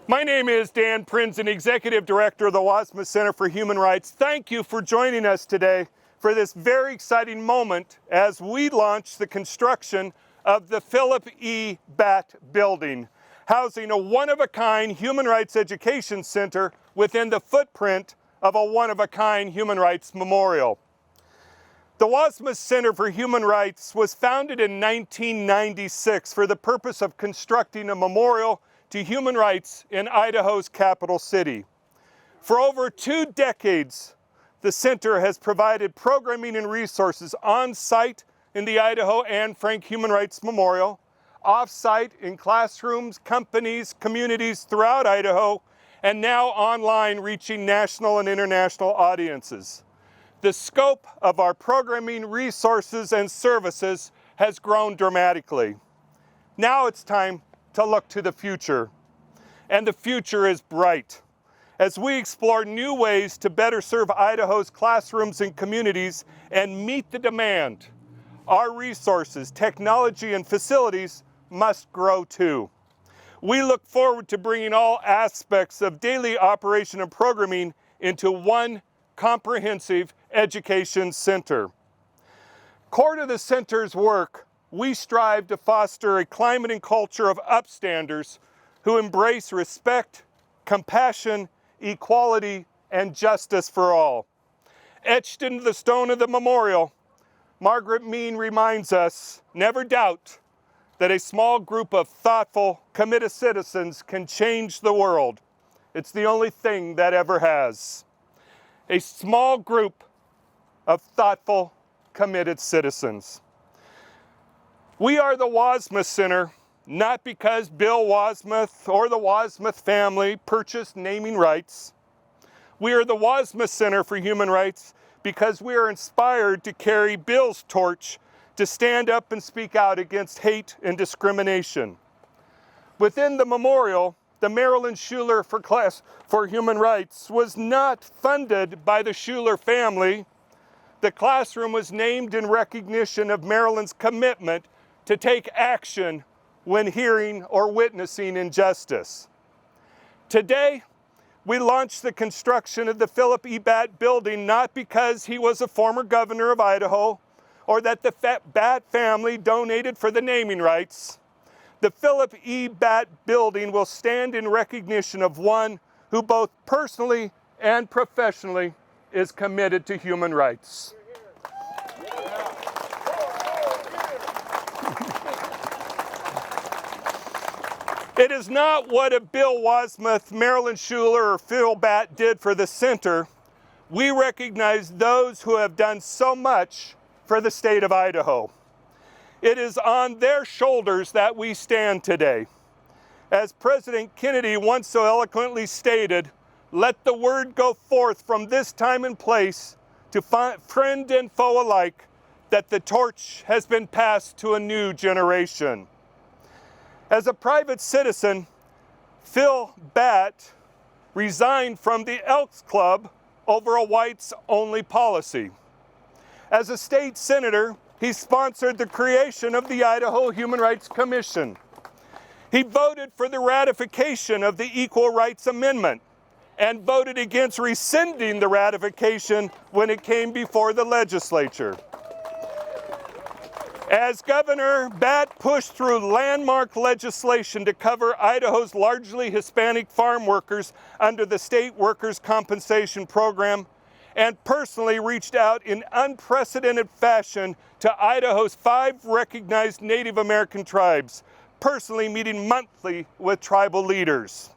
My name is Dan Prinzen, Executive Director of the Wassmuth Center for Human Rights. Thank you for joining us today for this very exciting moment as we launch the construction of the Philip E. Batt Building, housing a one-of-a-kind human rights education center within the footprint of a one-of-a-kind human rights memorial. The Wassmuth Center for Human Rights was founded in 1996 for the purpose of constructing a memorial to human rights in Idaho's capital city. For over 2 decades, the center has provided programming and resources on-site in the Idaho Anne Frank Human Rights Memorial, off-site in classrooms, companies, communities throughout Idaho, and now online reaching national and international audiences. The scope of our programming, resources, and services has grown dramatically. Now it's time to look to the future. And the future is bright. As we explore new ways to better serve Idaho's classrooms and communities and meet the demand, our resources, technology, and facilities must grow too. We look forward to bringing all aspects of daily operation and programming into one comprehensive education center. Core to the center's work, we strive to foster a climate and culture of upstanders who embrace respect, compassion, equality, and justice for all. Etched into the stone of the memorial, Margaret Mean reminds us, never doubt that a small group of thoughtful, committed citizens can change the world. It's the only thing that ever has. A small group of thoughtful, committed citizens. We are the Wassmuth Center, not because Bill Wassmuth or the Wassmuth family purchased naming rights. We are the Wassmuth Center for Human Rights because we are inspired to carry Bill's torch to stand up and speak out against hate and discrimination. Within the memorial, the Marilyn Schuler for Human Rights was not funded by the Schuler family. The classroom was named in recognition of Marilyn's commitment to take action when hearing or witnessing injustice. Today, we launched the construction of the Philip E. Batt Building not because he was a former governor of Idaho or that the Batt family donated for the naming rights. The Philip E. Batt Building will stand in recognition of one who both personally and professionally is committed to human rights. It is not what a Bill Wassmuth, Marilyn Schuler, or Phil Batt did for the center. We recognize those who have done so much for the state of Idaho. It is on their shoulders that we stand today. As President Kennedy once so eloquently stated, let the word go forth from this time and place to friend and foe alike that the torch has been passed to a new generation. As a private citizen, Phil Batt resigned from the Elks Club over a whites-only policy. As a state senator, he sponsored the creation of the Idaho Human Rights Commission. He voted for the ratification of the Equal Rights Amendment and voted against rescinding the ratification when it came before the legislature. As governor, Batt pushed through landmark legislation to cover Idaho's largely Hispanic farm workers under the State Workers' Compensation Program and personally reached out in unprecedented fashion to Idaho's 5 recognized Native American tribes, personally meeting monthly with tribal leaders.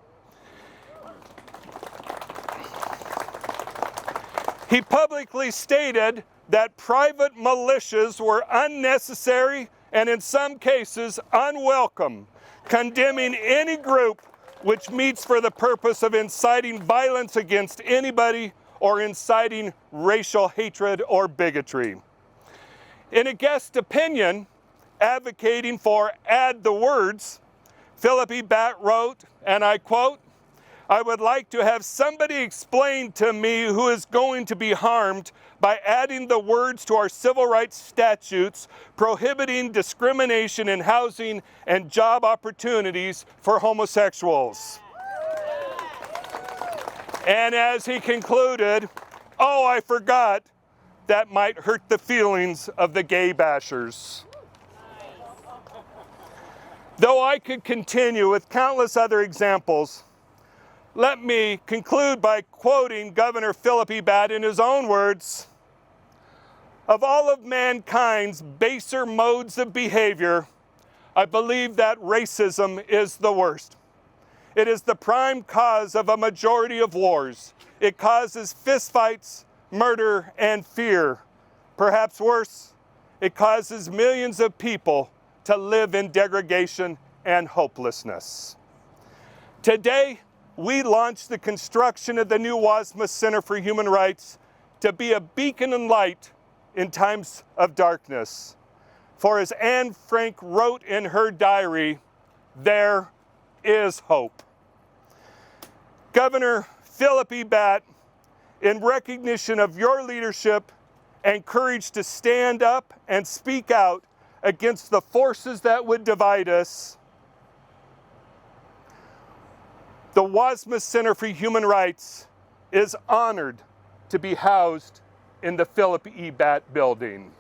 He publicly stated that private militias were unnecessary and in some cases unwelcome, condemning any group which meets for the purpose of inciting violence against anybody or inciting racial hatred or bigotry. In a guest opinion advocating for add the words, Philip E. Batt wrote, and I quote, "I would like to have somebody explain to me who is going to be harmed by adding the words to our civil rights statutes prohibiting discrimination in housing and job opportunities for homosexuals." And as he concluded, "Oh, I forgot, that might hurt the feelings of the gay bashers." Though I could continue with countless other examples, let me conclude by quoting Governor Philip E. Batt in his own words: "Of all of mankind's baser modes of behavior, I believe that racism is the worst. It is the prime cause of a majority of wars. It causes fistfights, murder, and fear. Perhaps worse, it causes millions of people to live in degradation and hopelessness." Today, we launched the construction of the new Wasma Center for Human Rights to be a beacon and light in times of darkness. For as Anne Frank wrote in her diary, there is hope. Governor Philip E. Batt, in recognition of your leadership and courage to stand up and speak out against the forces that would divide us, the Wasma Center for Human Rights is honored to be housed in the Philip E. Batt building.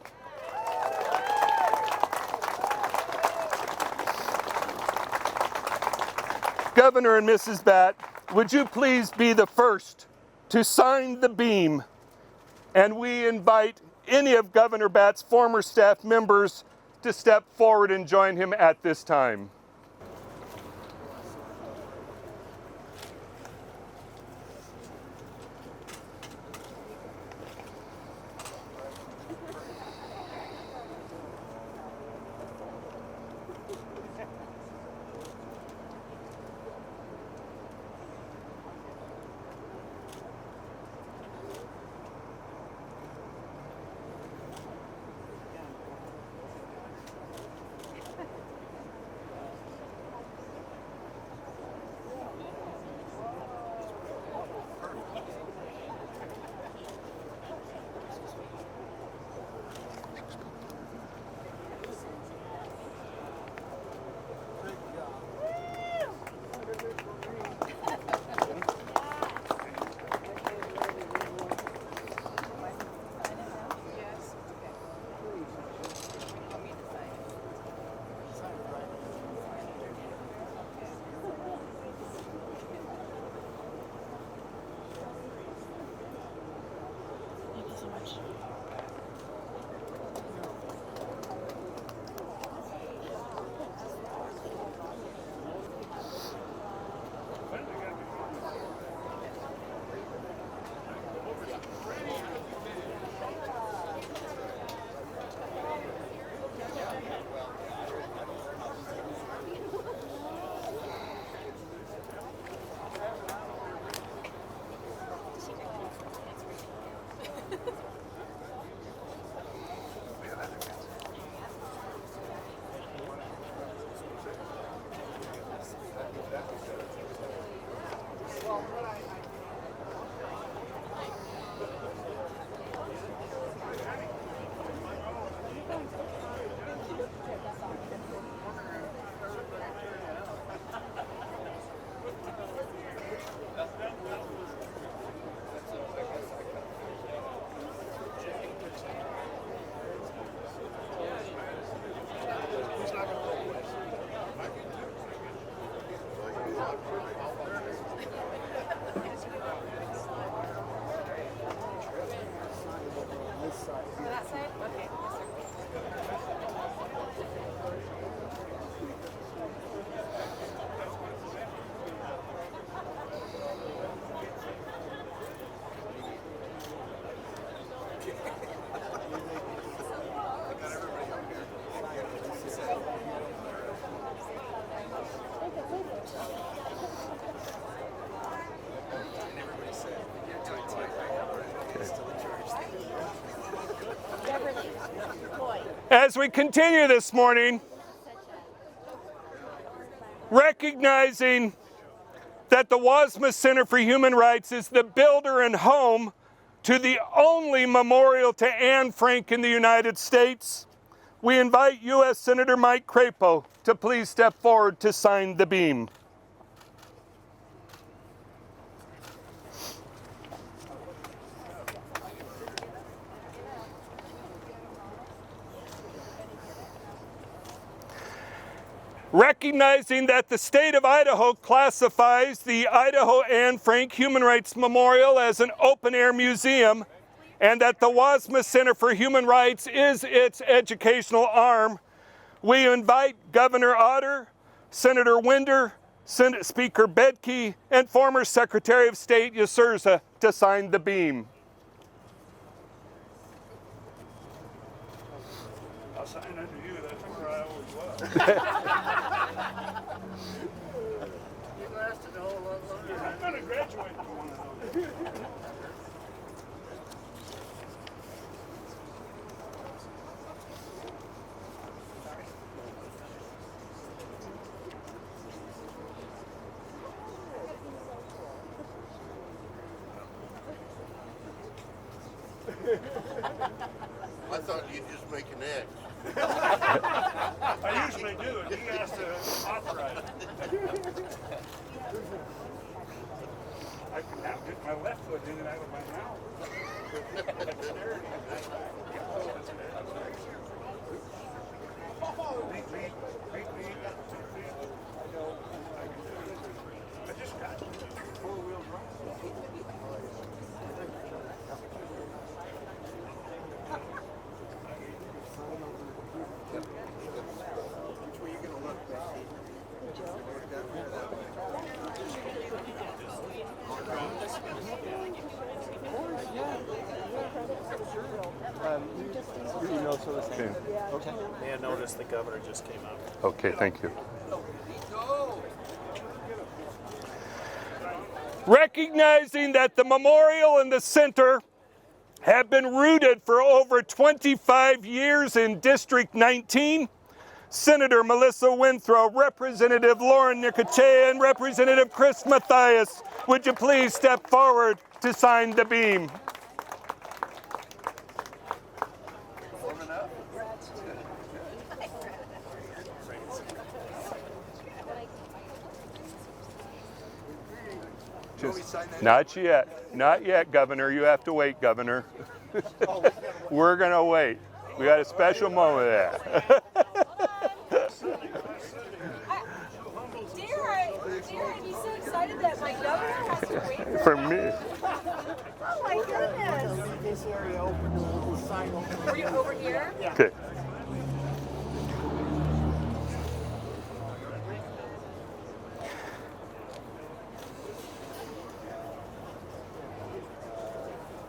Governor and Mrs. Batt, would you please be the first to sign the beam? And we invite any of Governor Batt's former staff members to step forward and join him at this time. As we continue this morning, recognizing that the Wasma Center for Human Rights is the builder and home to the only memorial to Anne Frank in the United States, we invite U.S. Senator Mike Crapo to please step forward to sign the beam. Recognizing that the state of Idaho classifies the Idaho Anne Frank Human Rights Memorial as an open-air museum, and that the WASMA Center for Human Rights is its educational arm, we invite Governor Otter, Senator Winder, Senate Speaker Bedke, and former Secretary of State Yesurza to sign the beam. I'll sign under you. That's where I always was. You lasted a whole lot longer. I'm going to graduate from one of those. I thought you'd just make an X. I usually do it. He has to authorize it. I can now get my left foot in and out of my mouth. I just got four-wheel drive. Which way you gonna look, Becky? Your email so the same. Okay. May I notice the governor just came up? Okay, thank you. Recognizing that the memorial and the center have been rooted for over 25 years in District 19, Senator Melissa Winthrow, Representative Lauren Nicochea, and Representative Chris Mathias, would you please step forward to sign the beam? Not yet. Not yet, Governor. You have to wait, Governor. We're going to wait. We got a special moment there. Dear, I'd be so excited that my governor has to wait For me. Oh my goodness. This area open, we'll sign over. Were you over here? Okay.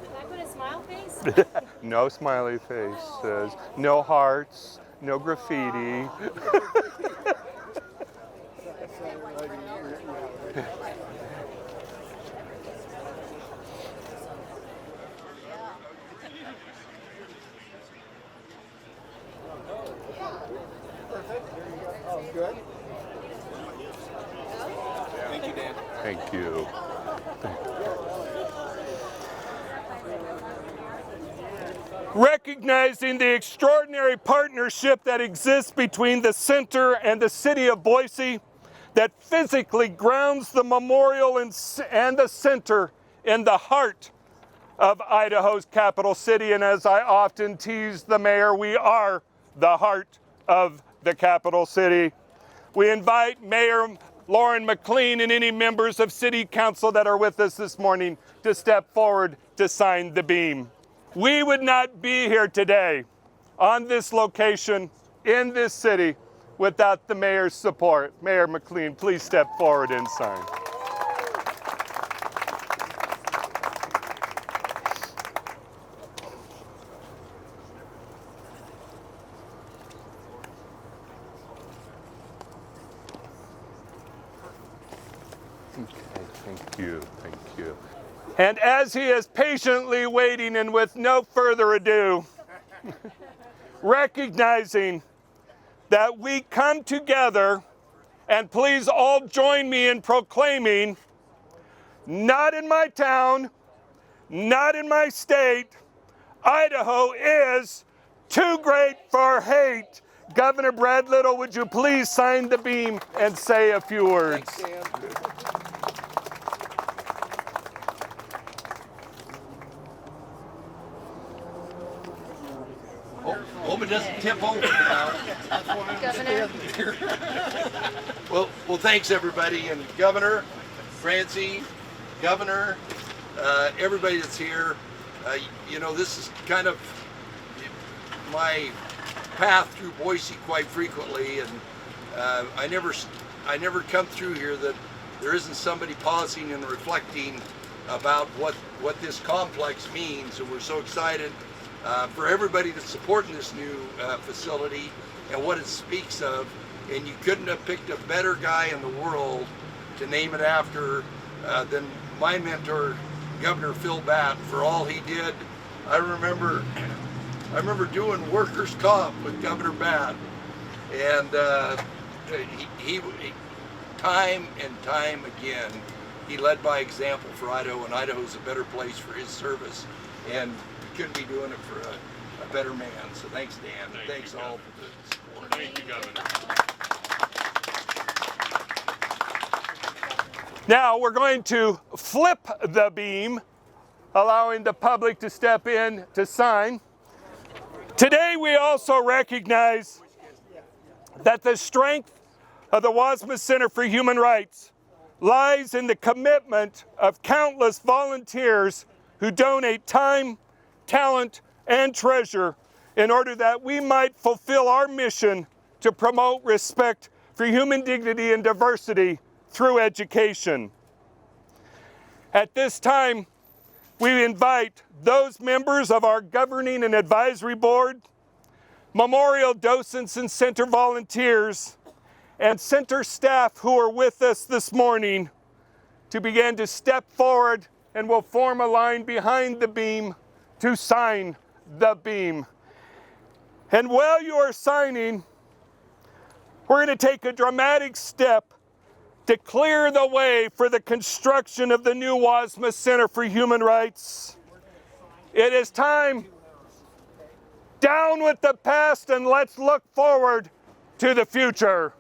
Can I put a smile face? No smiley faces, no hearts, no graffiti. Oh, good. Thank you, Dan. Thank you. Recognizing the extraordinary partnership that exists between the center and the city of Boise, that physically grounds the memorial and the center in the heart of Idaho's capital city. And as I often tease the mayor, we are the heart of the capital city. We invite Mayor Lauren McLean and any members of City Council that are with us this morning to step forward to sign the beam. We would not be here today on this location in this city without the mayor's support. Mayor McLean, please step forward and sign. Thank you, thank you. And as he is patiently waiting and with no further ado, recognizing that we come together, and please all join me in proclaiming, not in my town, not in my state, Idaho is too great for hate. Governor Brad Little, would you please sign the beam and say a few words? Thanks, Dan. Hope it doesn't tip over now. Governor. Well, thanks everybody, and Governor, Francie, Governor, everybody that's here. You know, this is kind of my path through Boise quite frequently, and I never come through here that there isn't somebody pausing and reflecting about what this complex means, and we're so excited for everybody that's supporting this new facility and what it speaks of. And you couldn't have picked a better guy in the world to name it after than my mentor, Governor Phil Batt, for all he did. I remember doing workers' comp with Governor Batt, and he time and time again, he led by example for Idaho, and Idaho's a better place for his service, and we couldn't be doing it for a better man. So thanks, Dan. Thanks all for the support. Thank you, Governor. Now we're going to flip the beam, allowing the public to step in to sign. Today we also recognize that the strength of the Wassmuth Center for Human Rights lies in the commitment of countless volunteers who donate time, talent, and treasure in order that we might fulfill our mission to promote respect for human dignity and diversity through education. At this time, we invite those members of our governing and advisory board, memorial docents and center volunteers, and center staff who are with us this morning to begin to step forward, and will form a line behind the beam to sign the beam. And while you are signing, we're going to take a dramatic step to clear the way for the construction of the new Wassmuth Center for Human Rights. It is time. Down with the past, and let's look forward to the future.